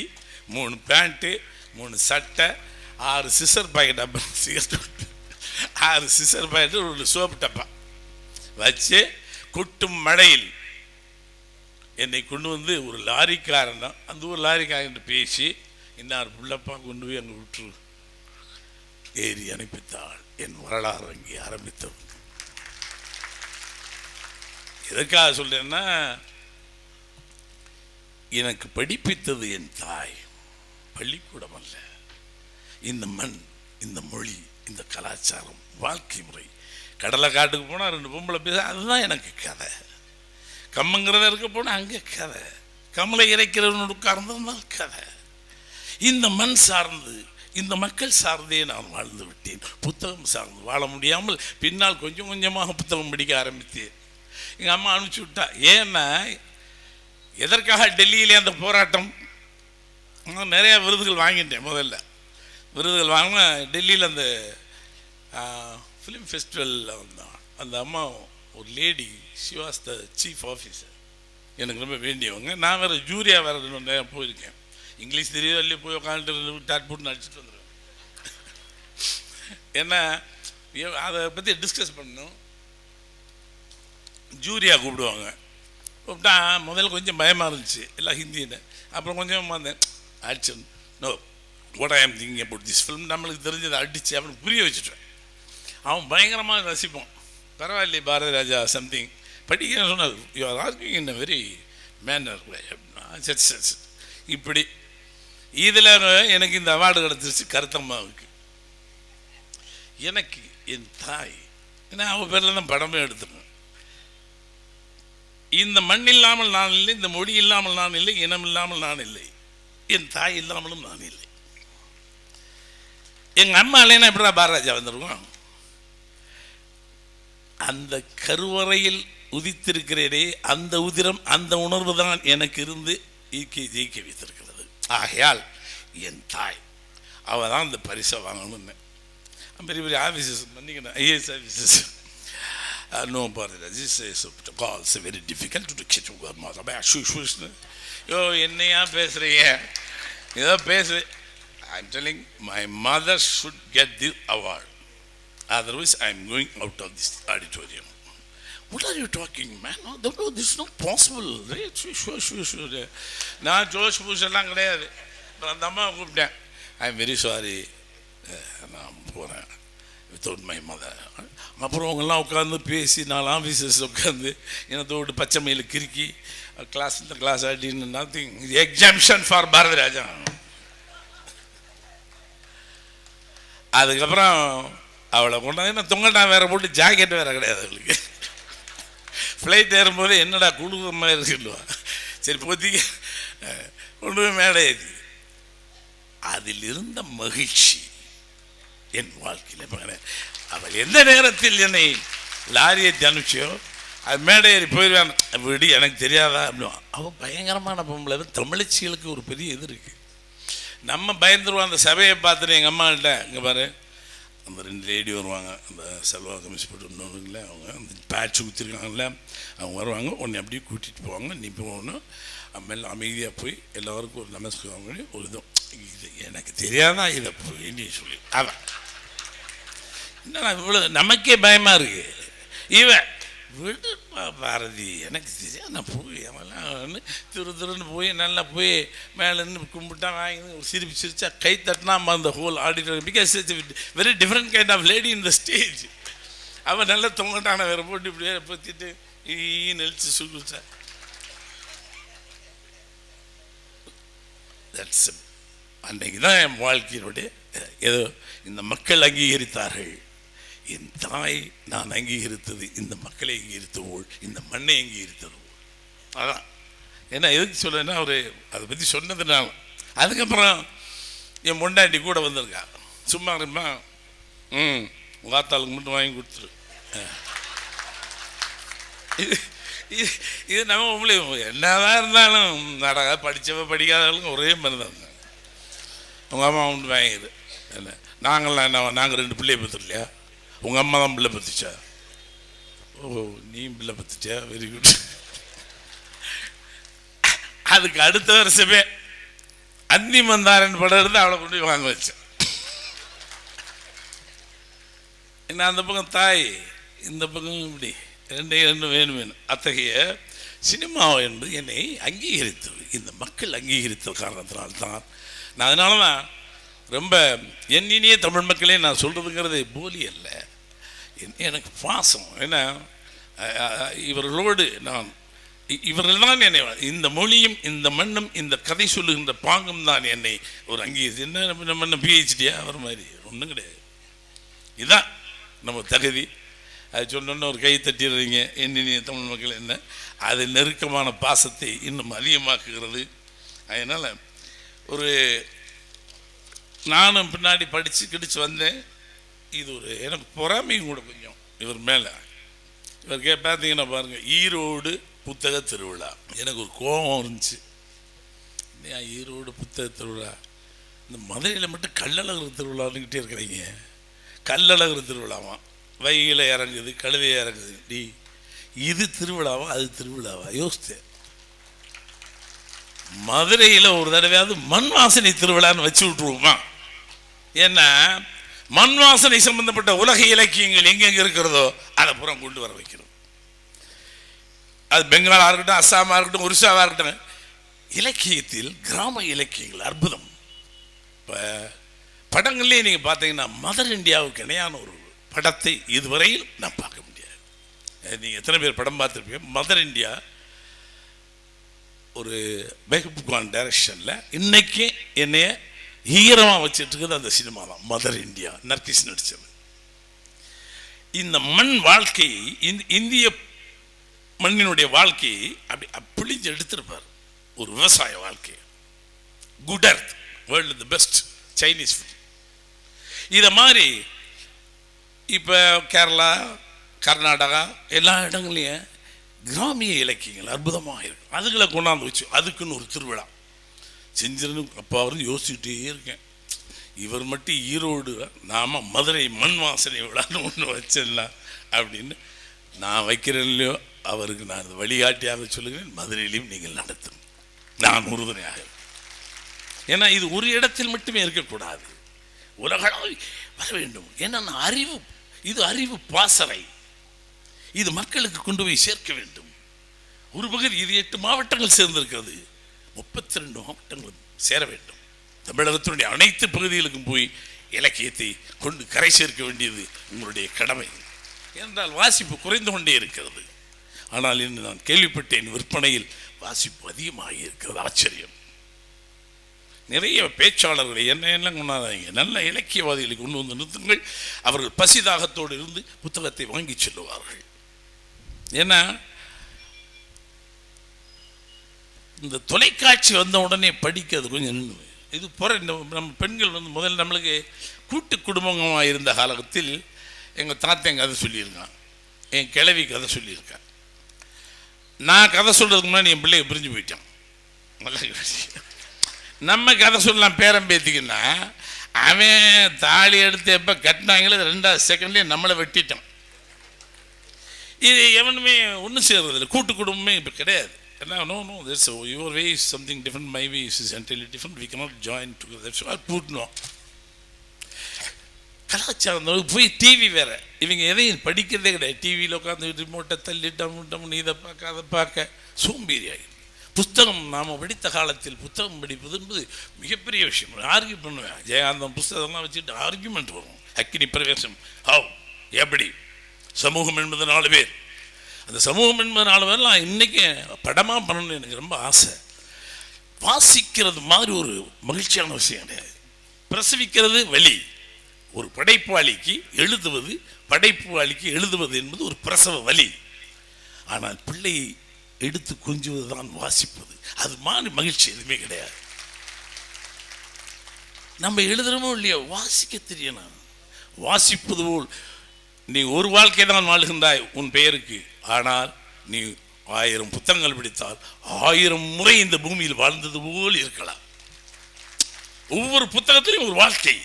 3 பேண்ட்டு, 3 சட்டை, 6 சிசர் பாக்கெட், டப்பா 6 சிசர் பாக்கெட்டு, ஒரு சோப்பு டப்பா வச்சு கொட்டும் மழையில் என்னை கொண்டு வந்து ஒரு லாரிக்காரன் தான், அந்த ஒரு லாரிக்காரன் பேசி, இன்னார் புள்ளப்பா கொண்டு போய் அங்கே விட்டுரு ஏறி அனுப்பித்தாள். என் வரலாறு அங்கே ஆரம்பித்தது. எதுக்காக சொல்றேன்னா, எனக்கு படிப்பித்தது என் தாய், பள்ளிக்கூடம் அல்ல. இந்த மண், இந்த மொழி, இந்த கலாச்சாரம், வாழ்க்கை முறை. கடலை காட்டுக்கு போனால் 2 பொம்பளை பேச, அதுதான் எனக்கு கதை. கம்மங்கிறத இருக்க போனால் அங்கே கதை. கமலை இறைக்கிறவனோடு உட்கார்ந்தால் கதை. இந்த மண் சார்ந்து, இந்த மக்கள் சார்ந்தே நான் வாழ்ந்து விட்டேன். புத்தகம் சார்ந்து வாழ முடியாமல் பின்னால் கொஞ்சம் கொஞ்சமாக புத்தகம் படிக்க ஆரம்பித்தேன். எங்கள் அம்மா அனுப்பிச்சி விட்டா. ஏன்னா, எதற்காக டெல்லியிலே அந்த போராட்டம்? நான் நிறையா விருதுகள் வாங்கிட்டேன். முதல்ல விருதுகள் வாங்கினா டெல்லியில் அந்த ஃபிலிம் ஃபெஸ்டிவலில் வந்தான். அந்த அம்மா ஒரு lady, she was the chief officer. எனக்கு ரொம்ப வேண்டியவங்க. நான் வேறு ஜூரியா வேறு நேரம் போயிருக்கேன். இங்கிலீஷ் தெரியும் இல்லையே, போய் உட்காந்துட்டு டாட் போட்டு நடிச்சிட்டு வந்துடுவேன். ஏன்னா அதை பற்றி டிஸ்கஸ் பண்ணணும். ஜூரியா கூப்பிடுவாங்க. கூப்பிட்டா முதல்ல கொஞ்சம் பயமாக இருந்துச்சு, எல்லாம் ஹிந்தின்னு. அப்புறம் கொஞ்சம் வந்தேன் ஆக்ஷன் நோ வாட் ஐ ஆம் திங்கிங் அபவுட் திஸ் ஃபிலிம். நம்மளுக்கு தெரிஞ்சதை அடித்து அவனுக்கு புரிய வச்சுட்டேன். அவன் பயங்கரமாக ரசிப்பான். பரவாயில்லையே பாரதி ராஜா சம்திங் படிக்கிறேன்னு சொன்னார். You are asking in a very manner. இப்படி இதில் எனக்கு இந்த அவார்டு கிடச்சிருச்சு கருத்தம்மாவுக்கு. எனக்கு என் தாய், ஏன்னா அவள் பேரில் தான் படமே எடுத்துருக்கேன். இந்த மண் இல்லாமல் நான் இல்லை, இந்த மொழி இல்லாமல் நான் இல்லை, இனம் இல்லாமல் நான் இல்லை, என் தாய் இல்லாமலும் நான் இல்லை. எங்கள் அம்மா இல்லைன்னா எப்படா பாரராஜா வந்துருவோம். அந்த கருவறையில் உதித்திருக்கிறேனே, அந்த உதிரம், அந்த உணர்வு தான் எனக்கு இருந்து ஜெயிக்க வைத்திருக்கிறது. ஆகையால் என் தாய் அவள் தான் அந்த பரிசை வாங்கணும்னு. பெரிய பெரிய ஆஃபீஸஸ் பண்ணிக்கணும், IAS offices. No, Bharati, this is calls very difficult to get to God. யோ என்னையா பேசுகிறீங்க, ஏதோ பேசு. I'm telling my mother should get this award. Otherwise, I'm going out of this auditorium. What are you talking, man? No, this is not possible. Sure. நான் ஜோஷ் பூஷெல்லாம் கிடையாது. அந்த அம்மா கூப்பிட்டேன். I'm very sorry, நான் போகிறேன் வித்தவுட் மை மதர். அப்புறம் அவங்கெல்லாம் உட்காந்து பேசி 4 ஆஃபீஸர்ஸ் உட்காந்து என்னத்தோடு பச்சை மயில கிறுக்கி கிளாஸ் இந்த கிளாஸ் ஆடின்னு nothing exemption for Bharathi Raja. அதுக்கப்புறம் அவளை கொண்டாந்து நான் தொங்கட்டா வேறு போட்டு ஜாக்கெட் வேறு கிடையாது அவளுக்கு. ஃப்ளைட் ஏறும்போது என்னடா குடும்ப மாதிரி இருக்குல்லுவா. சரி போத்திக்க கொண்டு போய் மேடை ஏற்றி. அதில் இருந்த மகிழ்ச்சி என் வாழ்க்கையில் பாருங்க. அவள் எந்த நேரத்தில் என்னை லாரியை அனுப்பிச்சியோ அது மேடை ஏறி போயிடுவான். விடி எனக்கு தெரியாதா அப்படின். அவள் பயங்கரமான பொம்பளை. தமிழச்சிகளுக்கு ஒரு பெரிய இது இருக்குது. நம்ம பயந்துருவோம். அந்த சபையை பார்த்துட்டு எங்கள் அம்மாக்கிட்ட இங்கே பாரு, அந்த 2 லேடி வருவாங்க, அந்த செல்வா கமிஷ் போட்டு ஒன்றுங்களே, அவங்க அந்த பேட்ச் ஊற்றிருக்காங்கல்ல, அவங்க வருவாங்க. உன்னை அப்படியே கூட்டிகிட்டு போவாங்க. நீ போகணும். அம்மையில் அமைதியாக போய் எல்லோருக்கும் ஒரு நமஸ்காரம் பண்ணி ஒரு இதுவும் இது எனக்கு தெரியாதான் இதை போய் நீ சொல்லி அவன் என்ன இவ்வளோ நமக்கே பயமாக இருக்குது. இவன் விடுப்பா பாரதி, எனக்கு தெரியாது, நான் போய் அவெல்லாம் திருன்னு போய் நல்லா போய் மேலேருந்து கும்பிட்டா வாங்கி ஒரு சிரிச்சா கை தட்டினா அந்த whole auditorium. Because it's very different kind of lady in the stage. அவன் நல்லா தொங்கட்டான வேறு போட்டு இப்படியே பற்றிட்டு நெளிச்சு சுகுச்சா. தட்ஸ் அன்றைக்கு தான் என் வாழ்க்கையினுடைய ஏதோ இந்த மக்கள் அங்கீகரித்தார்கள். என் தாய் நான் அங்கீகரித்தது, இந்த மக்களை அங்கீகரித்தவோள், இந்த மண்ணை அங்கீகரித்தது. அதான் ஏன்னா எதுக்கு சொல்லுன்னா ஒரு அதை பற்றி சொன்னதுனால. அதுக்கப்புறம் என் பொண்டாட்டி கூட வந்திருக்கா. சும்மா இருப்பா, வாத்தாளுக்கு மட்டும் வாங்கி கொடுத்துரு. இது நம்ம உங்களுக்கு என்னதான் இருந்தாலும் நடக்கா படித்தவ படிக்காதவங்களுக்கும் ஒரே மாதிரி தான் இருந்தாங்க. உங்கள் அம்மா மட்டும் வாங்கிது. என்ன நாங்கள்லாம் என்ன, நாங்கள் 2 பிள்ளையை பத்துலையா? உங்கள் அம்மா தான் பிள்ளை பத்துச்சா? ஓ நீ பிள்ளை பத்துச்சா, வெரி குட். அதுக்கு அடுத்த வருஷமே அந்தி மந்தாரன் படம் இருந்து அவளை கொண்டு போய் வாங்க வச்சேன். என்ன அந்த பக்கம் தாய், இந்த பக்கம் இப்படி 2 வேணும். அத்தகைய சினிமா என்பது என்னை அங்கீகரித்தது, இந்த மக்கள் அங்கீகரித்த காரணத்தினால்தான். நான் அதனால தான் ரொம்ப என் இனிய தமிழ் மக்களே நான் சொல்கிறதுங்கிறது போலி அல்ல, எனக்கு பாசம். ஏன்னா இவர்களோடு நான் இவர்கள் தான் என்னை, இந்த மொழியும் இந்த மண்ணும் இந்த கதை சொல்லுகின்ற பாங்கும் தான் என்னை ஒரு அங்கீகரித்து. என்ன நம்ம பிஹெச்டியா அவர் மாதிரி ஒன்றும் கிடையாது. இதுதான் நம்ம தகுதி. அது சொன்னோன்னு ஒரு கை தட்டிடுறீங்க. என்னினிய தமிழ் மக்கள் என்ன, அது நெருக்கமான பாசத்தை இன்னும் அதிகமாக்குகிறது. அதனால் ஒரு நானும் பின்னாடி படித்து கிடிச்சு வந்தேன். இது ஒரு எனக்கு பொறாமையும் கூட கொஞ்சம் இவர் மேலே. இவர் பார்த்தீங்கன்னா பாருங்கள், ஈரோடு புத்தக திருவிழா. எனக்கு ஒரு கோபம் இருந்துச்சு. ஏன் ஈரோடு புத்தக திருவிழா, இந்த மதுரையில் மட்டும் கல்லழகர் திருவிழான்னுக்கிட்டே இருக்கிறீங்க. கல்லழகர் திருவிழாவா, வைகையில் இறங்குது, கழுதையை இறங்குது. டி இது திருவிழாவா அது திருவிழாவா? யோசித்தேன். மதுரையில் ஒரு தடவையாவது மண் வாசனை திருவிழான்னு வச்சு விட்டுருவோமா? ஏன்னா மண் வாசனை சம்பந்தப்பட்ட உலக இலக்கியங்கள் எங்கெங்க இருக்கிறதோ அதை புறம் கொண்டு வர வைக்கிறோம். அது பெங்காலாக இருக்கட்டும், அஸ்ஸாமாக இருக்கட்டும், ஒரிசாவாக இருக்கட்டும், இலக்கியத்தில் கிராம இலக்கியங்கள் அற்புதம். இப்போ படங்கள்லேயே நீங்கள் பார்த்தீங்கன்னா மதர் இந்தியாவுக்கு இணையான ஒரு படத்தை இதுவரையில் நான் பார்க்க முடியாது. நீங்கள் எத்தனை பேர் படம் பார்த்துருப்பீங்க? மதர் இந்தியா ஒரு மெஹபூப் கான் டைரக்ஷனில் இன்னைக்கு என்னைய ஈரமாக வச்சுட்டு இருக்குது அந்த சினிமா தான் மதர் இந்தியா, நர்கிஸ் நடித்தது. இந்த மண் வாழ்க்கையை, இந்திய மண்ணினுடைய வாழ்க்கையை அப்படி பிழிஞ்சு எடுத்திருப்பார். ஒரு விவசாய வாழ்க்கை, good earth, world the best Chinese food. இதை மாதிரி இப்போ கேரளா, கர்நாடகா எல்லா இடங்களையும் கிராமிய இலக்கியங்கள் அற்புதமாக இருக்கும். அதுகளை கொண்டாந்து வச்சு அதுக்குன்னு ஒரு திருவிழா செஞ்சிருந்து அப்போ அவரும் யோசிச்சுட்டே இருக்கேன். இவர் மட்டும் ஈரோடு, நாம மதுரை மண் வாசனை விழான்னு ஒன்று வச்சிடலாம் அப்படின்னு. நான் வைக்கிறேன் இல்லையோ அவருக்கு நான் வழிகாட்டியாக சொல்லுகிறேன். மதுரையிலையும் நீங்கள் நடத்தும், நான் உறுதுணையாக. ஏன்னா இது ஒரு இடத்தில் மட்டுமே இருக்கக்கூடாது, உலகளவு வர வேண்டும். ஏன்னா அறிவு, இது அறிவு பாசறை, இது மக்களுக்கு கொண்டு போய் சேர்க்க வேண்டும். ஒரு பகுதி இது 8 மாவட்டங்கள் சேர்ந்திருக்கிறது, 32 மாவட்டங்கள் சேர வேண்டும். தமிழகத்தினுடைய அனைத்து பகுதிகளுக்கும் போய் இலக்கியத்தை கொண்டு கரை சேர்க்க வேண்டியது உங்களுடைய கடமை. என்றால் வாசிப்பு குறைந்து கொண்டே இருக்கிறது. ஆனால் இன்று நான் கேள்விப்பட்டேன், விற்பனையில் வாசிப்பு அதிகமாக இருக்கிறது. ஆச்சரியம். நிறைய பேச்சாளர்களை என்னெல்லாம் கொண்டாதாங்க, நல்ல இலக்கியவாதிகளை கொண்டு வந்து நிறுத்துங்கள். அவர்கள் பசிதாகத்தோடு இருந்து புத்தகத்தை வாங்கி செல்லுவார்கள். ஏன்னா இந்த தொலைக்காட்சி வந்த உடனே படிக்கிறது கொஞ்சம் நின்று இது நம்ம பெண்கள் முதல்ல நம்மளுக்கு கூட்டு குடும்பமாக இருந்த காலத்தில் எங்கள் தாத்தா என் கதை சொல்லியிருக்கான், என் கிழவி கதை சொல்லியிருக்கான். நான் கதை சொல்கிறதுக்கு முன்னாடி என் பிள்ளைய பிரிஞ்சு போயிட்டான். நம்ம கதை சொல்லலாம் பேரம் பேத்திக்கின்னா, அவன் தாலி எடுத்து எப்போ கட்டினாங்களே 2வது செகண்ட்லேயே நம்மளை வெட்டிட்டான். இது எவனுமே ஒன்றும் சேர்றதில்லை, கூட்டு குடும்பமே இப்போ கிடையாது. ஏன்னா no this your way is something different, my way is entirely different, we cannot join together. So அது கூட்டணும். கலாச்சாரம் போய் டிவி வேற, இவங்க எதையும் படிக்கிறதே கிடையாது. டிவியில் உட்காந்து ரிமோட்டை தள்ளிட்டம் இதை பார்க்க அதை பார்க்க சோம்பேறி ஆகிடும். புத்தகம் நாம் படித்த காலத்தில் புத்தகம் படிப்பது என்பது மிகப்பெரிய விஷயம். ஆர்கியூ பண்ணுவேன், ஜெயகாந்தம் புத்தகம்லாம் வச்சுட்டு ஆர்கியூமெண்ட் வரும். அக்கினி பிரவேசம், ஹவ், எப்படி சமூகம் என்பது 4 பேர், அந்த சமூகம் என்பது 4 பேர்லாம் இன்றைக்கி படமாக பண்ணணும்னு எனக்கு ரொம்ப ஆசை. வாசிக்கிறது மாதிரி ஒரு மகிழ்ச்சியான விஷயம் கிடையாது. பிரசவிக்கிறது வலி. ஒரு படைப்பாளிக்கு எழுதுவது என்பது ஒரு பிரசவ வலி. ஆனால் பிள்ளையை எடுத்து கொஞ்சுவது தான் வாசிப்பது. அது மாதிரி மகிழ்ச்சி எதுவுமே கிடையாது. நம்ம எழுதுறோமோ இல்லையோ வாசிக்க தெரியணும். வாசிப்பது போல் நீ ஒரு வாழ்க்கை தான் வாழ்கின்றாய் உன் பெயருக்கு. ஆனால் நீ 1000 புத்தகங்கள் படித்தால் 1000 முறை இந்த பூமியில் வாழ்ந்தது போல் இருக்கலாம். ஒவ்வொரு புத்தகத்திலும் ஒரு வாழ்க்கை.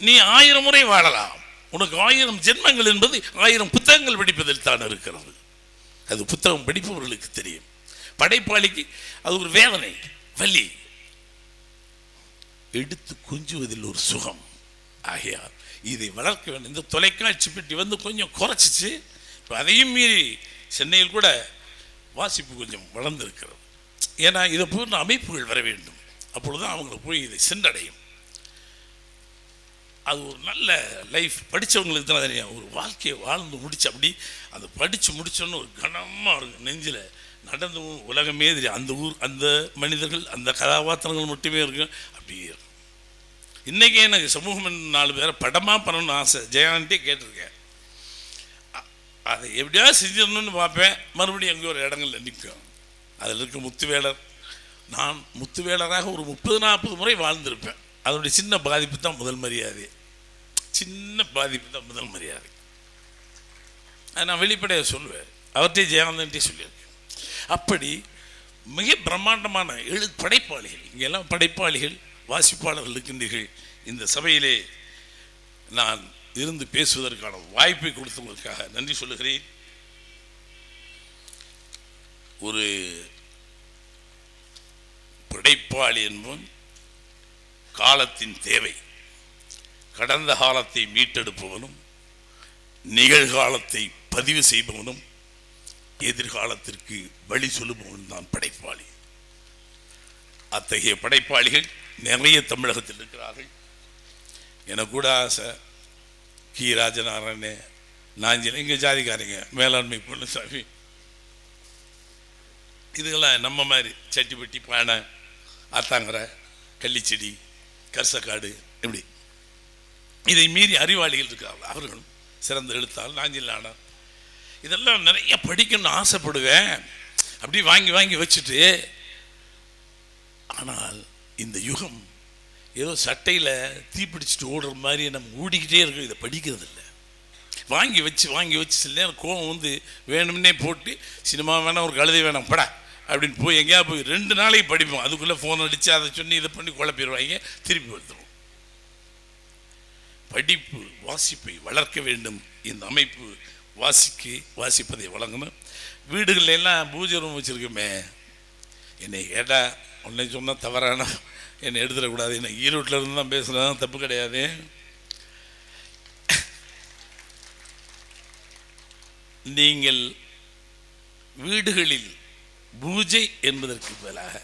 நீ 1000 முறை வாழலாம். உனக்கு 1000 ஜென்மங்கள் என்பது 1000 புத்தகங்கள் படிப்பதில் தான் இருக்கிறது. அது புத்தகம் படிப்பவர்களுக்கு தெரியும். படைப்பாளிக்கு அது ஒரு வேதனை, வலி. எடுத்து கொஞ்சுவதில் ஒரு சுகம். ஆகையால் இதை வளர்க்க வேண்டும். இந்த தொலைக்காட்சி பெட்டி கொஞ்சம் குறைச்சிச்சு. இப்போ அதையும் மீறி சென்னையில் கூட வாசிப்பு கொஞ்சம் வளர்ந்துருக்கிறது. ஏன்னா இதை போன்ற அமைப்புகள் வர வேண்டும். அப்பொழுதுதான் அவங்களை போய் இதை சென்றடையும். அது ஒரு நல்ல லைஃப். படித்தவங்களுக்கு தான் தெரியும். ஒரு வாழ்க்கையை வாழ்ந்து முடிச்சு அப்படி அதை படித்து முடிச்சோன்னு ஒரு கனமாக இருக்கும் நெஞ்சில். நடந்து உலகமே தெரியும். அந்த ஊர், அந்த மனிதர்கள், அந்த கதாபாத்திரங்கள் மட்டுமே இருக்கும். அப்படியே இருக்கும். இன்றைக்கி எனக்கு சமூகம் 4 பேரை படமாக பண்ணணும்னு ஆசை. ஜெயான்ட்டே கேட்டிருக்கேன். அதை எப்படியாவது செஞ்சிடணும்னு பார்ப்பேன். மறுபடியும் எங்கேயோ ஒரு இடங்களில் நிற்கும். அதில் இருக்க முத்துவேலர், நான் முத்துவேலராக ஒரு 30-40 முறை வாழ்ந்திருப்பேன். அதனுடைய சின்ன பாதிப்பு தான் முதல் மரியாதை. சின்ன பாதிப்பு தான் முதல் மரியாதை. அதை நான் வெளிப்படையாக சொல்லுவேன். அவர்கிட்டே ஜெயானந்தன்ட்டே சொல்லியிருக்கேன். அப்படி மிக பிரம்மாண்டமான படைப்பாளிகள், இங்கெல்லாம் படைப்பாளிகள் வாசிப்பாளர்கள் இருக்கின்றீர்கள். இந்த சபையிலே நான் இருந்து பேசுவதற்கான வாய்ப்பை கொடுத்ததற்காக நன்றி சொல்லுகிறேன். ஒரு படைப்பாளி என்பவன் காலத்தின் தேவை, கடந்த காலத்தை மீட்டெடுப்பவனும் நிகழ்காலத்தை பதிவு செய்பவனும் எதிர்காலத்திற்கு வழி சொல்லுபவன் தான் படைப்பாளி. அத்தகைய படைப்பாளிகள் நிறைய தமிழகத்தில் இருக்கிறார்கள். எனக்கு கூட ஆசை, கி ராஜநாராயண, நாஞ்சில், எங்கள் ஜாதிக்காரங்க, மேலாண்மை பொன்னுசாமி, இதுக்கெல்லாம் நம்ம மாதிரி சட்டிப்பட்டி, பானை, ஆத்தாங்கரை, கள்ளிச்செடி, கரிசக்காடு, இப்படி இதை மீறி அறிவாளிகள் இருக்கார்கள். அவர்களும் சிறந்த எழுத்தால் நாஞ்சில் இதெல்லாம் நிறைய படிக்கணும்னு ஆசைப்படுவேன், அப்படி வாங்கி வாங்கி வச்சுட்டு. ஆனால் இந்த யுகம் ஏதோ சட்டையில் தீப்பிடிச்சிட்டு ஓடுற மாதிரி நம்ம ஓடிக்கிட்டே இருக்கோம். இதை படிக்கிறது இல்லை. வாங்கி வச்சு சில நேரம் கோவம் வந்து வேணும்னே போட்டு சினிமா வேணாம், ஒரு கழுதை வேணாம், படா அப்படின்னு போய் எங்கேயா போய் 2 நாளைக்கு படிப்போம். அதுக்குள்ளே ஃபோன் அடித்து அதை சொல்லி இதை பண்ணி குழப்பிடுவாங்க, திருப்பி வந்துடுவோம். படிப்பு வாசிப்பை வளர்க்க வேண்டும். இந்த அமைப்பு வாசிப்பதை வழங்கணும். வீடுகளில் எல்லாம் பூஜை ரூம் வச்சுருக்கோமே, என்னை கேட்டால் உன்னை சொன்னால் தவறான என்னை எடுத்துடக்கூடாது. என்னை ஈரோட்டில் இருந்து தான் பேசுகிறதான், தப்பு கிடையாது. நீங்கள் வீடுகளில் பூஜை என்பதற்கு பதிலாக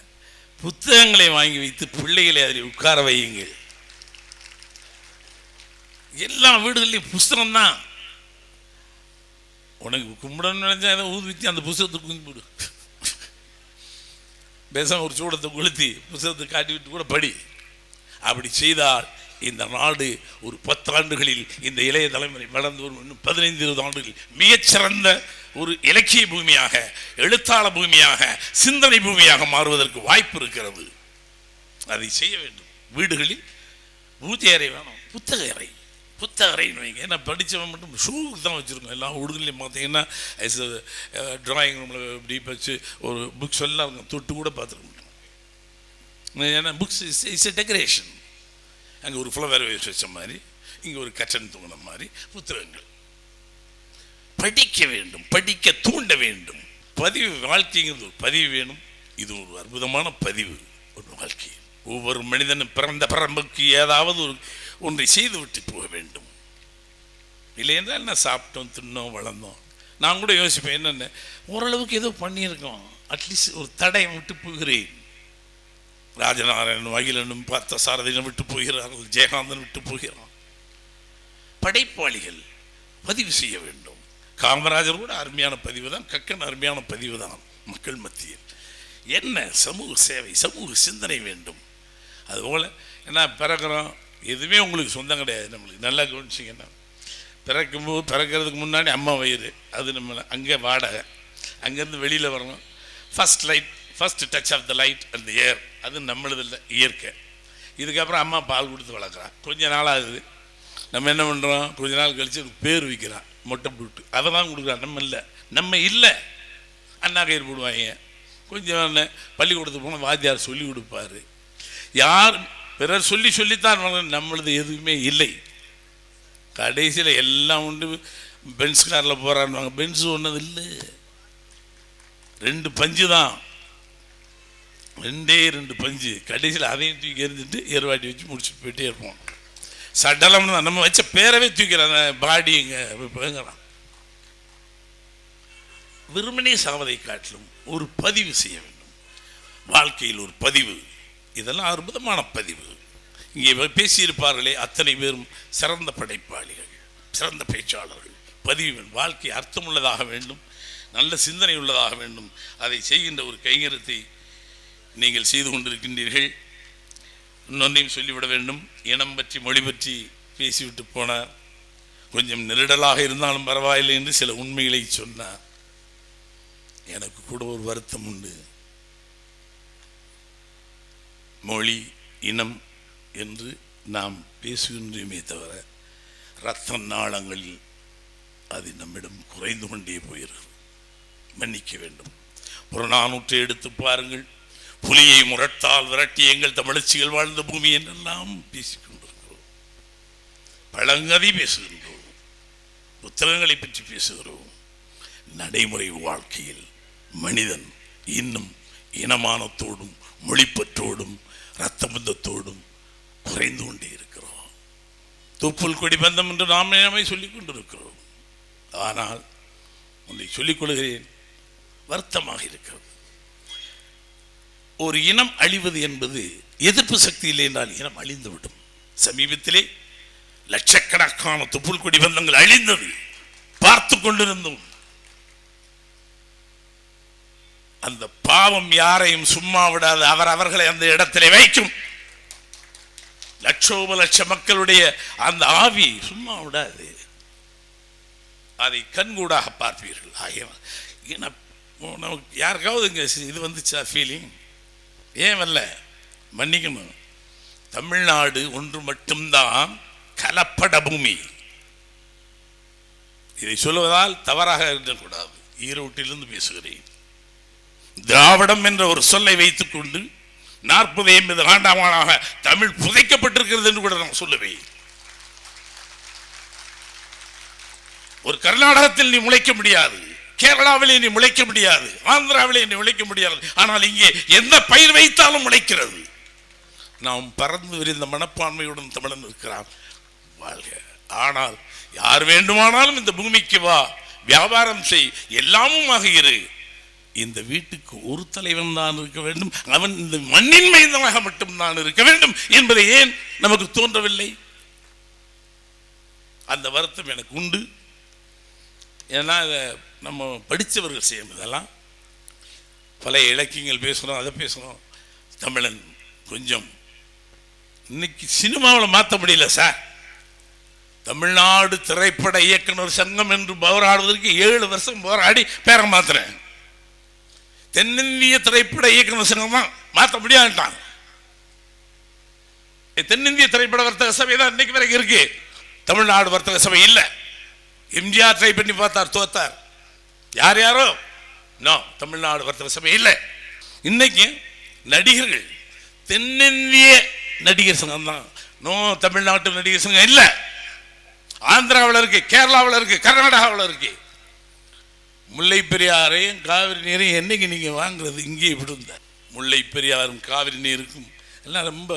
புத்தகங்களை வாங்கி வைத்து பிள்ளைகளை அதில் உட்கார வையுங்கள். எல்லா வீடுகள்லையும் புஸ்தகம் தான். உனக்கு கும்பிடணும்னு நினைச்சா ஏதோ ஊதுவிச்சு அந்த புஸ்தகத்தை கும்பிடு, பேசாம ஒரு சூடத்தை கொளுத்தி புஸ்தகத்தை காட்டி விட்டு கூட படி. அப்படி செய்தால் இந்த நாடு ஒரு 10 ஆண்டுகளில், இந்த இளைய தலைமுறை வளர்ந்து வரும் இன்னும் 15-20 ஆண்டுகளில் மிகச்சிறந்த ஒரு இலக்கிய பூமியாக, எழுத்தாள பூமியாக, சிந்தனை பூமியாக மாறுவதற்கு வாய்ப்பு இருக்கிறது. அதை செய்ய வேண்டும். வீடுகளில் பூஜை அறை வேணும், புத்தக அறைன்னு வைங்க. ஏன்னா படித்தவன் மட்டும் ஷூக்கு தான் வச்சுருக்கோம். எல்லா வீடுகளையும் பார்த்தீங்கன்னா ட்ராயிங் ரூமில் இப்படி வச்சு ஒரு புக்ஸ் எல்லாம் அவங்க தொட்டு கூட பார்த்துருக்க முடியும். ஏன்னா புக்ஸ் இஸ் எ டெக்கரேஷன். அங்கே ஒரு ஃப்ளவர் வேஸ் வச்ச மாதிரி, இங்கே ஒரு கட்டன் தூங்கின மாதிரி புத்தகங்கள். படிக்க வேண்டும், படிக்க தூண்ட வேண்டும். பதிவு, வாழ்க்கைங்கிறது ஒரு பதிவு வேணும். இது ஒரு அற்புதமான பதிவு. ஒரு வாழ்க்கை ஒவ்வொரு மனிதனும் பிறந்த பரம்புக்கு ஏதாவது ஒன்றை செய்து விட்டு போக வேண்டும். இல்லை என்றால் என்ன, சாப்பிட்டோம், தின்னோம், வளர்ந்தோம். நான் கூட யோசிப்பேன், என்னென்ன ஓரளவுக்கு ஏதோ பண்ணியிருக்கோம், அட்லீஸ்ட் ஒரு தடையை விட்டு போகிறேன். ராஜநாராயணன், அகிலனும், பார்த்த சாரதியினம் விட்டு போகிறார்கள், ஜெயகாந்தன் விட்டு போகிறான். படைப்பாளிகள் பதிவு செய்ய வேண்டும். காமராஜர் கூட அருமையான பதிவு தான், கக்கன் அருமையான பதிவு தான். மக்கள் மத்தியில் என்ன சமூக சேவை, சமூக சிந்தனை வேண்டும். அதுபோல் என்ன பிறக்கிறோம், எதுவுமே உங்களுக்கு சொந்தம் கிடையாது. நம்மளுக்கு நல்லா கவனிச்சிங்கன்னா, பிறக்கிறதுக்கு முன்னாடி அம்மா வயிறு, அது நம்ம அங்கே வாடகை, அங்கேருந்து வெளியில் வரணும். First touch off the light and air, அது நம்மளது இல்லை, இயற்கை. இதுக்கப்புறம் அம்மா பால் கொடுத்து வளர்க்குறான். கொஞ்ச நாள் ஆகுது, நம்ம என்ன பண்ணுறோம், கொஞ்ச நாள் கழித்து பேர் வைக்கிறான், மொட்டை போட்டு அதை தான் கொடுக்குறான். நம்ம இல்லை அண்ணா கயிறு போடுவாங்க. கொஞ்சம் பள்ளிக்கூடத்துக்கு போனால் வாத்தியார் சொல்லி கொடுப்பாரு. யார் பிறர் சொல்லித்தான் நம்மளது எதுவுமே இல்லை. கடைசியில் எல்லாம் உண்டு. பென்ஸ் காரில் போகிறான்னு, பென்ஸ் ஒன்றது இல்லை, 2 பஞ்சு தான், 2 பஞ்சு. கடைசியில் அதையும் தூக்கி எறிஞ்சிட்டு ஏர்வாட்டி வச்சு முடிச்சுட்டு போயிட்டே இருப்போம். சடலம்னு தான் நம்ம வச்ச பேரவே தூக்கிறான், பாடிங்கிறான். வெறுமனே சாவதை காட்டிலும் ஒரு பதிவு செய்ய வேண்டும். வாழ்க்கையில் ஒரு பதிவு, இதெல்லாம் அற்புதமான பதிவு. இங்கே பேசியிருப்பார்களே அத்தனை பேரும் சிறந்த படைப்பாளிகள், சிறந்த பேச்சாளர்கள். பதிவு, வாழ்க்கை அர்த்தமுள்ளதாக வேண்டும், நல்ல சிந்தனை உள்ளதாக வேண்டும். அதை செய்கின்ற ஒரு கைங்கரத்தை நீங்கள் செய்து கொண்டிருக்கின்றீர்கள். இன்னொன்றையும் சொல்லிவிட வேண்டும். இனம் பற்றி, மொழி பற்றி பேசிவிட்டு போனார். கொஞ்சம் நெருடலாக இருந்தாலும் பரவாயில்லை என்று சில உண்மைகளை சொன்னார். எனக்கு கூட ஒரு வருத்தம் உண்டு. மொழி, இனம் என்று நாம் பேசுகின்றோமே தவிர இரத்த நாளங்களில் அது நம்மிடம் குறைந்து கொண்டே போகிறது. மன்னிக்க வேண்டும். புறநானூற்றை எடுத்து பாருங்கள். புலியை முரட்டால் விரட்டி எங்கள் தமிழச்சிகள் வாழ்ந்த பூமி என்றெல்லாம் பேசிக்கொண்டிருக்கிறோம். பழங்கதை பேசுகின்றோம், புத்தகங்களை பற்றி பேசுகிறோம். நடைமுறை வாழ்க்கையில் மனிதன் இன்னும் இனமானத்தோடும் மொழிப்பற்றோடும் இரத்த பந்தத்தோடும் குறைந்து கொண்டே இருக்கிறோம். தொப்புள் கொடி பந்தம் என்று நாம் நம்மை சொல்லிக் கொண்டிருக்கிறோம். ஆனால் ஒன்றை சொல்லிக் கொள்கிறேன், வருத்தமாக இருக்கிறது. ஒரு இனம் அழிவது என்பது எதிர்ப்பு சக்தி இல்லை என்றால் இனம் அழிந்துவிடும். சமீபத்திலே லட்சக்கணக்கான தொப்புள் கொடி பந்தங்கள் அழிந்தது பார்த்து கொண்டிருந்தோம். அந்த பாவம் யாரையும் சும்மா விடாது, அவர்களை அந்த இடத்திலே வைக்கும். லட்சோப லட்ச மக்களுடைய அந்த ஆவி சும்மா விடாது, அதை கண்கூடாக பார்ப்பீர்கள். நமக்கு யாருக்காவது இங்க இது வந்துச்சா ஃபீலிங்? ஏன் வரல? மன்னிக்கணும். தமிழ்நாடு ஒன்று மட்டும்தான் கலப்பட பூமி. இதை சொல்லுவதால் தவறாக இருக்கக்கூடாது. ஈரோட்டிலிருந்து பேசுகிறேன். திராவிடம் என்ற ஒரு சொல்லை வைத்துக் கொண்டு 40-50 ஆண்டாக தமிழ் புதைக்கப்பட்டிருக்கிறது என்று கூட நான் சொல்லுவேன். ஒரு கர்நாடகத்தில் நீ முளைக்க முடியாது, கேரளாவிலே நீ முளைக்க முடியாது, ஆந்திராவிலே நீ முளைக்க முடியாது. ஆனால் இங்கே எந்த பயிர் வைத்தாலும் முளைக்கிறது. நாம் பறந்து விரிந்த மனப்பான்மையுடன் தமிழன் இருக்கிறான், வாழ்க. ஆனால் யார் வேண்டுமானாலும் இந்த பூமிக்கு வா, வியாபாரம் செய், எல்லாமும் ஆகியிரு. இந்த வீட்டுக்கு ஒரு தலைவன் தான் இருக்க வேண்டும், அவன் இந்த மண்ணின் மைந்தனாக மட்டும் தான் இருக்க வேண்டும் என்பதை ஏன் நமக்கு தோன்றவில்லை? அந்த வருத்தம் எனக்கு உண்டு. ஏன்னா நம்ம படித்தவர்கள் செய்யும் இதெல்லாம். பல இலக்கியங்கள் பேசுகிறோம், அதை பேசுகிறோம். தமிழன் கொஞ்சம் இன்னைக்கு சினிமாவில் மாற்ற முடியல சார். தமிழ்நாடு திரைப்பட இயக்குனர் சங்கம் என்று போராடுவதற்கு 7 வருஷம் போராடி பேரை மாத்துறேன். தென்னிந்திய திரைப்பட இயக்குனர் சங்கம் தான் மாற்ற முடியாதுட்டான். தென்னிந்திய திரைப்பட வர்த்தக சபை தான் இன்னைக்கு வரைக்கும் இருக்கு, தமிழ்நாடு வர்த்தக சபை இல்லை. எம்ஜிஆர் ட்ரை பண்ணி பார்த்தார், தோத்தார். யாரோ நோ, தமிழ்நாடு வர்த்தக சபை இல்லை. இன்னைக்கு நடிகர்கள் தென்னிந்திய நடிகர் சங்கம் தான், நோ தமிழ்நாட்டு நடிகர் சங்கம் இல்லை. ஆந்திராவில் இருக்கு, கேரளாவில் இருக்கு, கர்நாடகாவில் இருக்கு. முல்லை பெரியாரையும் காவிரி நீரையும் என்னைக்கு நீங்க வாங்குறது? இங்கே விடுந்த முல்லை பெரியாரும் காவிரி நீருக்கும் எல்லாம் ரொம்ப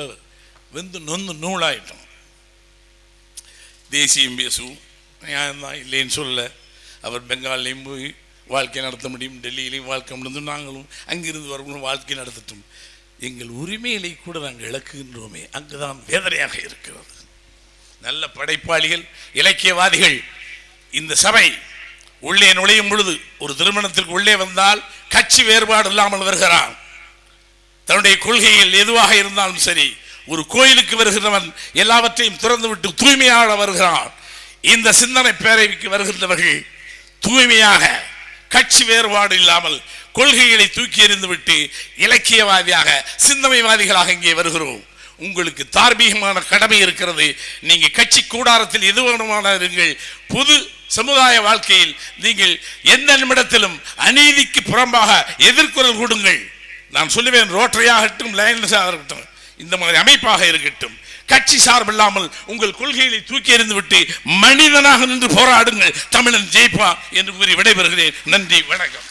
வெந்து நொந்து நூலாயிட்டோம். தேசியம் பேசுவோம், நியாயம்தான், இல்லைன்னு சொல்ல. அவர் பெங்கால்லையும் போய் வாழ்க்கை நடத்த முடியும், டெல்லியிலையும் வாழ்க்கை முடிந்து நாங்களும் அங்கிருந்து வரவங்களும் வாழ்க்கை நடத்தட்டும். எங்கள் உரிமைகளை கூட நாங்கள் இழக்குகின்றோமே, அங்குதான் வேதனையாக இருக்கிறது. நல்ல படைப்பாளிகள், இலக்கியவாதிகள் இந்த சபை உள்ளே நுழையும் பொழுது, ஒரு திருமணத்திற்கு உள்ளே வந்தால் கட்சி வேறுபாடு இல்லாமல் வருகிறான். தன்னுடைய கொள்கைகள் எதுவாக இருந்தாலும் சரி, ஒரு கோயிலுக்கு வருகிறவன் எல்லாவற்றையும் திறந்து விட்டு தூய்மையாக வருகிறான். இந்த சிந்தனை பேரவைக்கு வருகின்றவர்கள் தூய்மையாக, கட்சி வேறுபாடு இல்லாமல் கொள்கைகளை தூக்கி எறிந்து விட்டு இலக்கியவாதியாக, சிந்தனைவாதிகளாக இங்கே வருகிறோம். உங்களுக்கு தார்மீகமான கடமை இருக்கிறது. நீங்க கட்சி கூடாரத்தில் எது வேணுமான இருங்கள். பொது சமுதாய வாழ்க்கையில் நீங்கள் எந்த நிமிடத்திலும் அநீதிக்கு புறம்பாக எதிர்குரல் கொடுங்கள். நான் சொல்லுவேன், ரோட்டரியாகட்டும், லைன்ஸாக இருக்கட்டும், இந்த மாதிரி அமைப்பாக இருக்கட்டும், கட்சி சார்பில்லாமல் உங்கள் கொள்கைகளை தூக்கி எறிந்து விட்டு மனிதனாக நின்று போராடுங்கள். தமிழன் ஜெயிப்பா என்று கூறி விடைபெறுகிறேன். நன்றி, வணக்கம்.